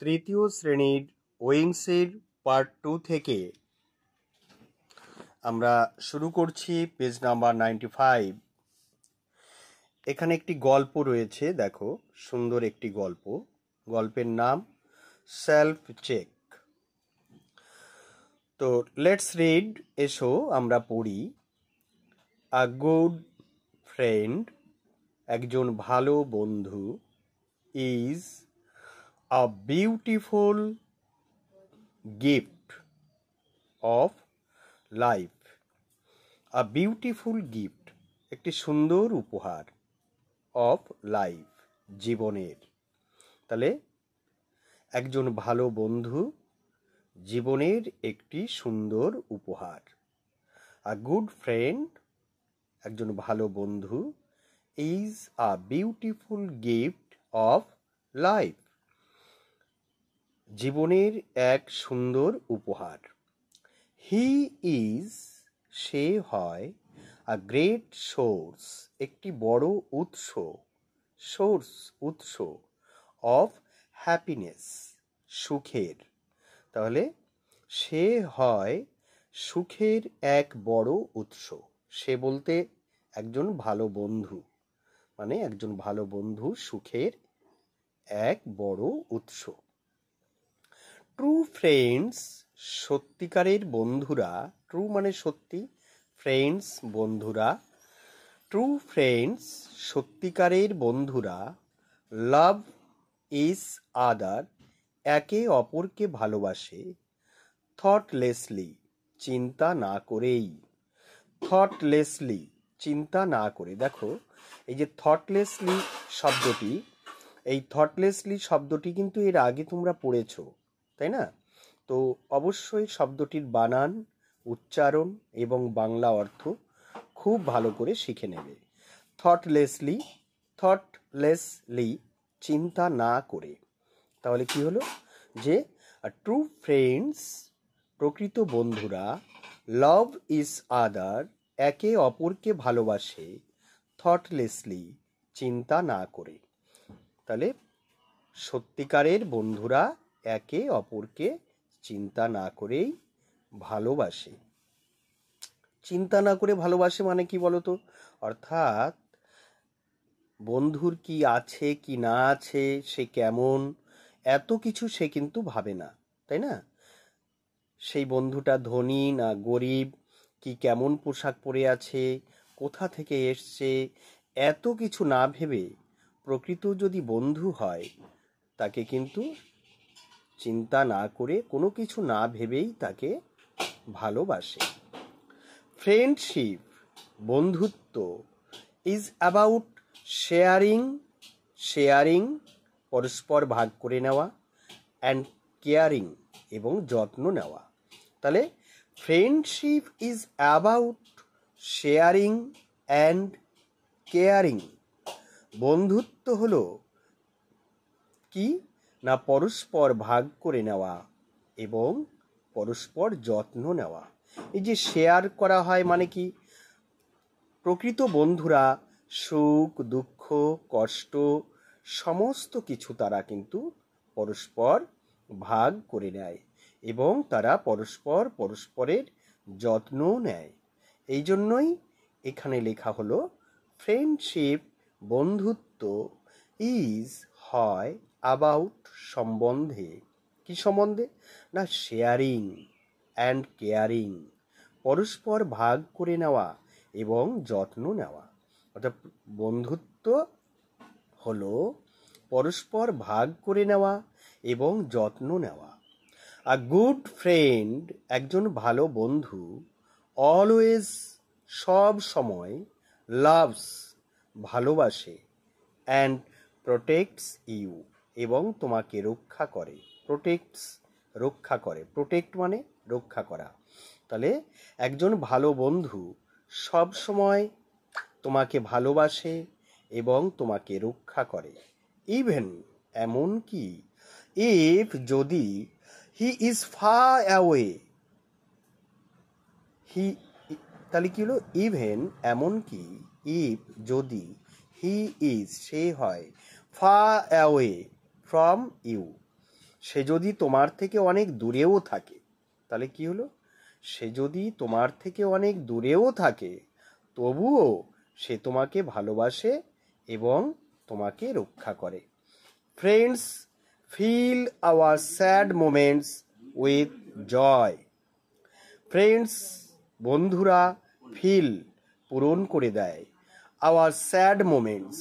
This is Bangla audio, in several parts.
তৃতীয় শ্রেণীর ওয়িংসের পার্ট 2 থেকে আমরা শুরু করছি পেজ নাম্বার 95। এখানে একটি গল্প রয়েছে, দেখো সুন্দর একটি গল্প। গল্পের নাম সেলফ চেক। তো লেটস রিড, এসো আমরা পড়ি। আ গুড ফ্রেন্ড, একজন ভালো বন্ধু, is a beautiful gift of life. A beautiful gift, একটি সুন্দর উপহার, অফ লাইফ, জীবনের। তাহলে একজন ভালো বন্ধু জীবনের একটি সুন্দর উপহার। আ গুড ফ্রেন্ড, একজন ভালো বন্ধু, is a beautiful gift of life, জীবনের এক সুন্দর উপহার। হি ইজ, সে হয়, আ গ্রেট সোর্স, একটি বড় উৎস, সোর্স উৎস, অফ হ্যাপিনেস, সুখের। তাহলে সে হয় সুখের এক বড় উৎস। সে বলতে একজন ভালো বন্ধু, মানে একজন ভালো বন্ধু সুখের এক বড় উৎস। ট্রু ফ্রেন্ডস, সত্যিকারের বন্ধুরা, ট্রু মানে সত্যি, ফ্রেন্ডস বন্ধুরা, ট্রু ফ্রেন্ডস সত্যিকারের বন্ধুরা, লাভ ইজ আদার, একে অপরকে ভালোবাসে, থটলেসলি, চিন্তা না করেই। থটলেসলি, চিন্তা না করে। দেখো এই যে থটলেসলি শব্দটি, এই থটলেসলি শব্দটি কিন্তু এর আগে তোমরা পড়েছো, তাই না? তো অবশ্যই শব্দটির বানান, উচ্চারণ এবং বাংলা অর্থ খুব ভালো করে শিখে নেবে। থটলেসলি, থটলেসলি, চিন্তা না করে। তাহলে কি হলো যে ট্রু ফ্রেন্ডস, প্রকৃত বন্ধুরা, লাভ ইজ আদার, একে অপরকে ভালোবাসে, থটলেসলি, চিন্তা না করে। তাহলে সত্যিকারের বন্ধুরা একে অপরকে চিন্তা না করেই ভালোবাসে। চিন্তা না করে ভালোবাসে মানে কি বলতো? অর্থাৎ বন্ধুর কি আছে কি না আছে, সে কেমন, এত কিছু সে কিন্তু ভাবে না, তাই না? সেই বন্ধুটা ধনী না গরিব, কি কেমন পোশাক পরে আছে, কোথা থেকে এসছে, এত কিছু না ভেবে প্রকৃত যদি বন্ধু হয় তাকে কিন্তু চিন্তা না করে, কোনো কিছু না ভেবেই তাকে ভালোবাসে। ফ্রেন্ডশিপ, বন্ধুত্ব, ইজ অ্যাবাউট শেয়ারিং, শেয়ারিং পরস্পর ভাগ করে নেওয়া, অ্যান্ড কেয়ারিং এবং যত্ন নেওয়া। তাহলে friendship is about sharing and caring. বন্ধুত্ব হলো কি না, পরস্পর ভাগ করে নেওয়া এবং পরস্পর যত্ন নেওয়া। এই যে শেয়ার করা হয় মানে কি, প্রকৃত বন্ধুরা সুখ দুঃখ কষ্ট সমস্ত কিছু তারা কিন্তু পরস্পর ভাগ করে নেয় এবং তারা পরস্পর পরস্পরের যত্নও নেয়। এই জন্যই এখানে লেখা হলো ফ্রেন্ডশিপ, বন্ধুত্ব, ইজ হয় অ্যাবাউট সম্বন্ধে, কি সম্বন্ধে না, শেয়ারিং অ্যান্ড কেয়ারিং, পরস্পর ভাগ করে নেওয়া এবং যত্ন নেওয়া। অর্থাৎ বন্ধুত্ব হলো পরস্পর ভাগ করে নেওয়া এবং যত্ন নেওয়া। আ গুড ফ্রেন্ড, একজন ভালো বন্ধু, অলওয়েজ, সব সময়, লাভস, ভালোবাসে, অ্যান্ড প্রোটেক্টস ইউ, এবং তোমাকে রক্ষা করে। প্রোটেক্টস, রক্ষা করে, প্রোটেক্ট মানে রক্ষা করা। তাহলে একজন ভালো বন্ধু সব সময় তোমাকে ভালোবাসে এবং তোমাকে রক্ষা করে। ইভেন, এমনকি, ইফ, যদি, হি ইজ ফার অ্যাওয়ে, হি, তাহলে কি হলো, ইভেন এমনকি, ইফ যদি, হি ইজ সে হয়, ফার অ্যাওয়ে ফ্রম ইউ, সে যদি তোমার থেকে অনেক দূরেও থাকে, তাহলে কি হলো? সে যদি তোমার থেকে অনেক দূরেও থাকে, তবুও সে তোমাকে ভালোবাসে এবং তোমাকে রক্ষা করে। Friends fill our sad moments with joy. Friends, বন্ধুরা, ফিল, পূরণ করে দেয়, আওয়ার স্যাড মোমেন্টস,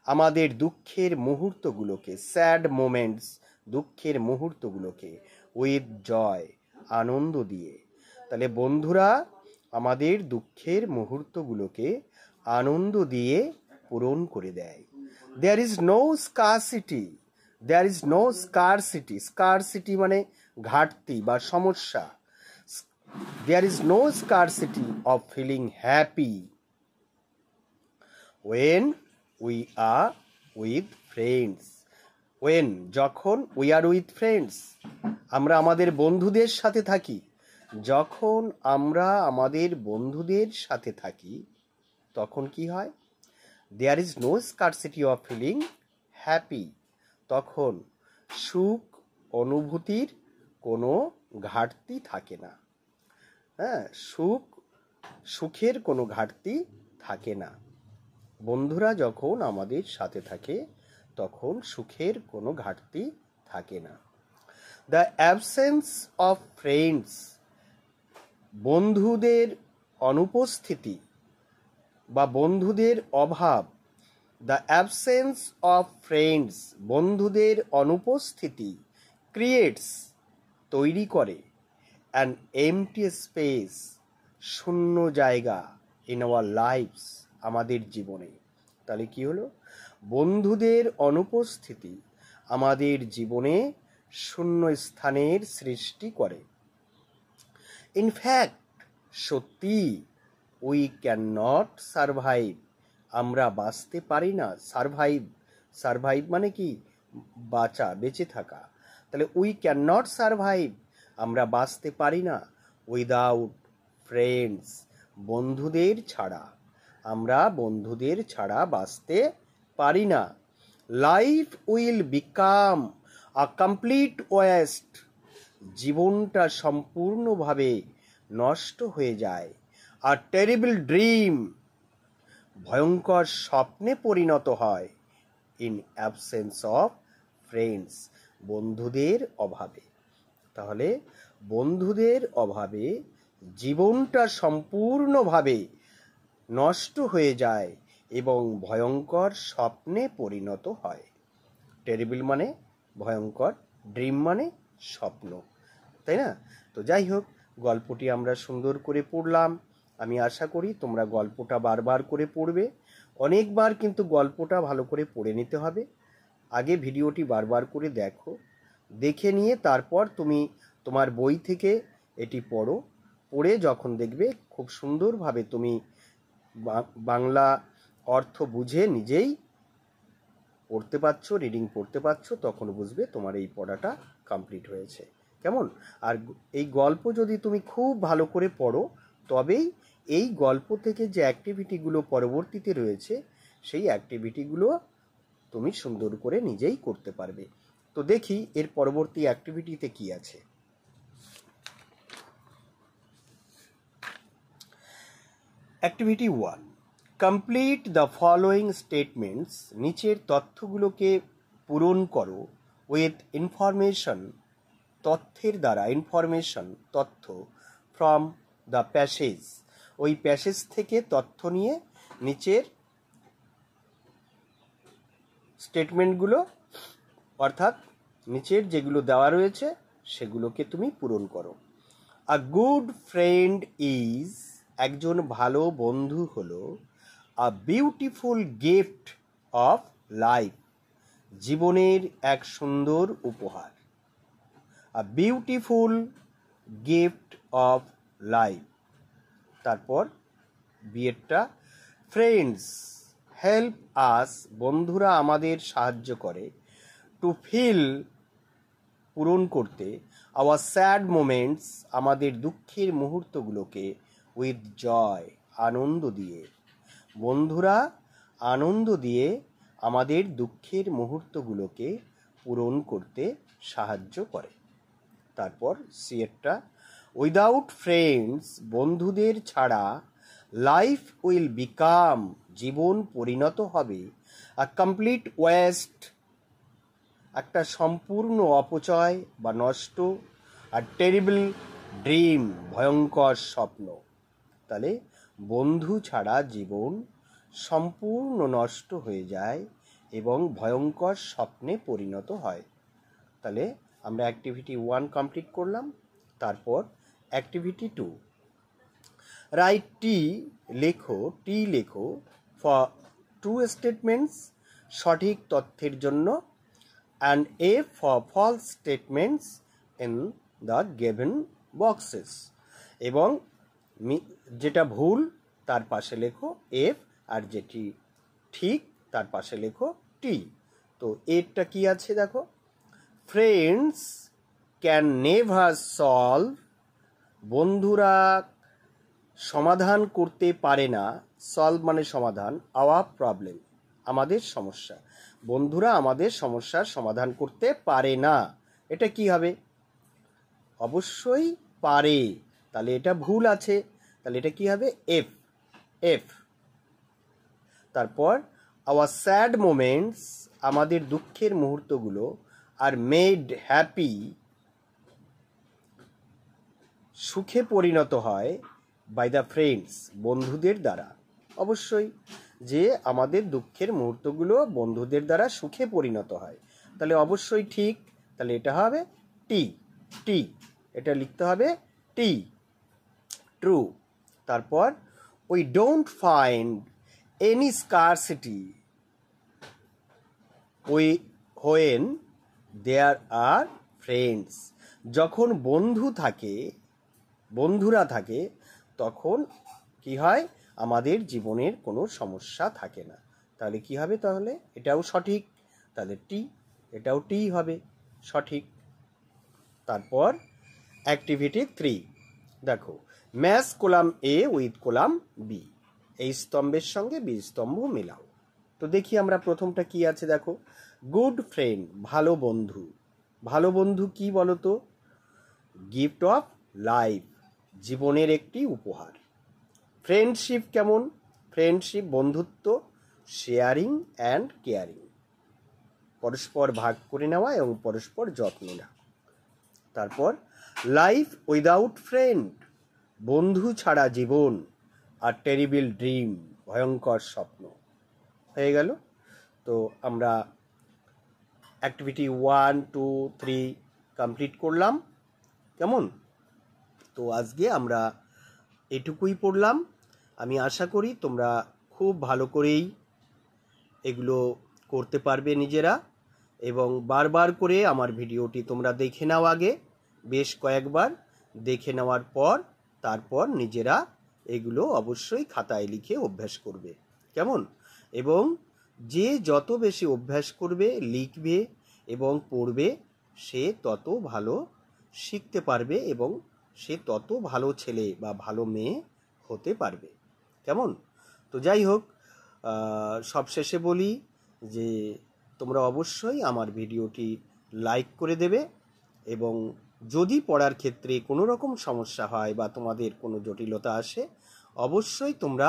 আমাদের দুঃখের মুহূর্তগুলোকে, স্যাড মোমেন্টস, দুঃখের মুহূর্তগুলোকে, উইথ জয়, আনন্দ দিয়ে। তাহলে বন্ধুরা আমাদের দুঃখের মুহূর্তগুলোকে আনন্দ দিয়ে পূরণ করে দেয়। There is no scarcity, there is no scarcity, scarcity মানে ঘাটতি বা সমস্যা। There is no scarcity of feeling happy when we are with friends. When, যখন we are with friends, আমরা আমাদের বন্ধুদের সাথে থাকি। যখন আমরা আমাদের বন্ধুদের সাথে থাকি তখন কি হয়? There is no scarcity of feeling happy. তখন সুখ অনুভূতির কোনো ঘাটতি থাকে না। হ্যাঁ, সুখের কোনো ঘাটতি থাকে না। বন্ধুরা যখন আমাদের সাথে থাকে তখন সুখের কোনো ঘাটতি থাকে না। দ্য অ্যাবসেন্স অফ ফ্রেন্ডস, বন্ধুদের অনুপস্থিতি বা বন্ধুদের অভাব। দ্য অ্যাবসেন্স অফ ফ্রেন্ডস, বন্ধুদের অনুপস্থিতি, ক্রিয়েটস, তৈরি করে, অ্যান এমটি স্পেস, শূন্য জায়গা, ইন আওয়ার লাইফস, আমাদের জীবনে। তাহলে কি হলো? বন্ধুদের অনুপস্থিতি আমাদের জীবনে শূন্য স্থানের সৃষ্টি করে। ইনফ্যাক্ট, সত্যি, উই ক্যান নট সারভাইভ, আমরা বাঁচতে পারি না। সারভাইভ, সারভাইভ মানে কি? বাঁচা, বেঁচে থাকা। তাহলে উই ক্যান নট সারভাইভ, আমরা বাঁচতে পারি না, উইদাউট ফ্রেন্ডস, বন্ধুদের ছাড়া। আমরা বন্ধুদের ছাড়া বাঁচতে পারি না। Life will become a complete West, জীবনটা সম্পূর্ণভাবে নষ্ট হয়ে যায়। আর টেরিবল ড্রিম, ভয়ঙ্কর স্বপ্নে পরিণত হয়। ইন অ্যাবসেন্স অফ ফ্রেন্ডস, বন্ধুদের অভাবে। তাহলে বন্ধুদের অভাবে জীবনটা সম্পূর্ণভাবে নষ্ট হয়ে যায় এবং ভয়ঙ্কর স্বপ্নে পরিণত হয়। টেরিবল মানে ভয়ঙ্কর, ড্রিম মানে স্বপ্ন, তাই না? তো যাই হোক, গল্পটি আমরা সুন্দর করে পড়লাম। আমি আশা করি তোমরা গল্পটা বারবার করে পড়বে। অনেকবার কিন্তু গল্পটা ভালো করে পড়ে নিতে হবে। আগে ভিডিওটি বারবার করে দেখো, দেখে নিয়ে তারপর তুমি তোমার বই থেকে এটি পড়ো। পড়ে যখন দেখবে খুব সুন্দরভাবে তুমি বাংলা অর্থ বুঝে নিজেই পড়তে পারছো, রিডিং পড়তে পারছো, তখন বুঝবে তোমার এই পড়াটা কমপ্লিট হয়েছে। কেমন? আর এই গল্প যদি তুমি খুব ভালো করে পড়ো, তবেই এই গল্প থেকে যে অ্যাক্টিভিটিগুলো পরবর্তীতে রয়েছে সেই অ্যাক্টিভিটিগুলো তুমি সুন্দর করে নিজেই করতে পারবে। তো দেখি এর পরবর্তী অ্যাক্টিভিটিতে কি আছে। Activity 1, complete the following statements, নিচের তথ্যগুলোকে পূরণ করো উইথ ইনফরমেশন, তথ্যের দ্বারা, ইনফরমেশন তথ্য, ফ্রম দ্য প্যাসেজ, ওই প্যাসেজ থেকে তথ্য নিয়ে নিচের স্টেটমেন্টগুলো অর্থাৎ নিচের যেগুলো দেওয়া রয়েছে সেগুলোকে তুমি পূরণ করো। আ গুড ফ্রেন্ড ইজ, একজন ভালো বন্ধু হলো, a beautiful gift of life, জীবনের এক সুন্দর উপহার। A beautiful gift of life. তারপর বিয়েরটা, ফ্রেন্ডস হেল্প আস, বন্ধুরা আমাদের সাহায্য করে, টু ফিল, পূরণ করতে, আওয়ার স্যাড মোমেন্টস, আমাদের দুঃখের মুহূর্তগুলোকে, উইথ জয়, আনন্দ দিয়ে। বন্ধুরা আনন্দ দিয়ে আমাদের দুঃখের মুহূর্তগুলোকে পূরণ করতে সাহায্য করে। তারপর সি এরটা, উইদাউট ফ্রেন্ডস, বন্ধুদের ছাড়া লাইফ উইল বিকাম, জীবন পরিণত হবে আ কমপ্লিট ওয়েস্ট, একটা সম্পূর্ণ অপচয় বা নষ্ট, আর টেরিবল ড্রিম, ভয়ঙ্কর স্বপ্ন। তাহলে বন্ধু ছাড়া জীবন সম্পূর্ণ নষ্ট হয়ে যায় এবং ভয়ঙ্কর স্বপ্নে পরিণত হয়। তাহলে আমরা অ্যাক্টিভিটি 1 কমপ্লিট করলাম। তারপর অ্যাক্টিভিটি 2, রাইট টি লেখো ফর ট্রু স্টেটমেন্টস, সঠিক তথ্যের জন্য, and A for false statements in the given boxes, এবং যেটা ভুল তার পাশে লেখো F, আর যেটি ঠিক তার পাশে লেখো T। তো এরটা কি আছে দেখো, ফ্রেন্ডস ক্যান নেভার সলভ, বন্ধুরা সমাধান করতে পারে না, সলভ মানে সমাধান, আওয়ার প্রবলেম, আমাদের সমস্যা, বন্ধুরা আমাদের সমস্যার সমাধান করতে পারে না। এটা কি হবে, অবশ্যই পারে, তাহলে এটা ভুল আছে, তাহলে এটা কি হবে এফ, এফ। তারপর আওয়ার স্যাড মোমেন্টস, আমাদের দুঃখের মুহূর্তগুলো, আর মেড হ্যাপি, সুখে পরিণত হয় বাই দ্য ফ্রেন্ডস, বন্ধুদের দ্বারা। অবশ্যই যে আমাদের দুঃখের মুহূর্তগুলো বন্ধুদের দ্বারা সুখে পরিণত হয়, তাহলে অবশ্যই ঠিক, তাহলে এটা হবে টি, টি, এটা লিখতে হবে টি, ট্রু। তারপর we don't find any scarcity when there are friends, যখন বন্ধুরা থাকে তখন কি হয়, আমাদের জীবনের কোনো সমস্যা থাকে না। তাহলে কি হবে, তাহলে এটাও সঠিক, তাহলে টি, এটাও টি হবে সঠিক। তারপর অ্যাক্টিভিটি 3 দেখো, match column A with column B, এই স্তম্ভের সঙ্গে বি স্তম্ভ মেলাও। তো দেখি আমরা প্রথমটা কি আছে দেখো, গুড ফ্রেন্ড, ভালো বন্ধু। ভালো বন্ধু কি বলতো, গিফট অফ লাইফ, জীবনের একটি উপহার। ফ্রেন্ডশিপ কেমন, ফ্রেন্ডশিপ বন্ধুত্ব, শেয়ারিং অ্যান্ড কেয়ারিং, পরস্পর ভাগ করে নেওয়া এবং পরস্পর যত্ন নেওয়া। তারপর লাইফ উইদাউট ফ্রেন্ড, বন্ধু ছাড়া জীবন, আর টেরিবল ড্রিম, ভয়ঙ্কর স্বপ্ন। হয়ে গেল। তো আমরা অ্যাক্টিভিটি 1, 2, 3 কমপ্লিট করলাম। কেমন? তো আজকে আমরা এটুকুই পড়লাম। আমি আশা করি তোমরা খুব ভালো করেই এগুলো করতে পারবে নিজেরা, এবং বারবার করে আমার ভিডিওটি তোমরা দেখে নাও, আগে বেশ কয়েকবার দেখে নেওয়ার পর তারপর নিজেরা এগুলো অবশ্যই খাতায় লিখে অভ্যাস করবে। কেমন? এবং যে যত বেশি অভ্যাস করবে, লিখবে এবং পড়বে, সে তত ভালো শিখতে পারবে এবং সে তত ভালো ছেলে বা ভালো মেয়ে হতে পারবে। কেমন? তো যাই হোক, সবশেষে বলি যে তোমরা অবশ্যই আমার ভিডিওটি লাইক করে দেবে, এবং যদি পড়ার ক্ষেত্রে কোনো রকম সমস্যা হয় বা তোমাদের কোনো জটিলতা আসে, অবশ্যই তোমরা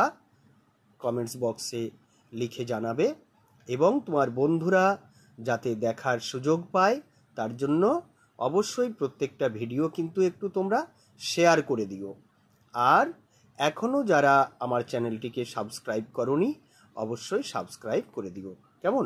কমেন্টস বক্সে লিখে জানাবে, এবং তোমার বন্ধুরা যাতে দেখার সুযোগ পায় তার জন্য অবশ্যই প্রত্যেকটা ভিডিও কিন্তু একটু তোমরা শেয়ার করে দিও। আর এখনও যারা আমার চ্যানেলটিকে সাবস্ক্রাইব করোনি, অবশ্যই সাবস্ক্রাইব করে দিও। কেমন?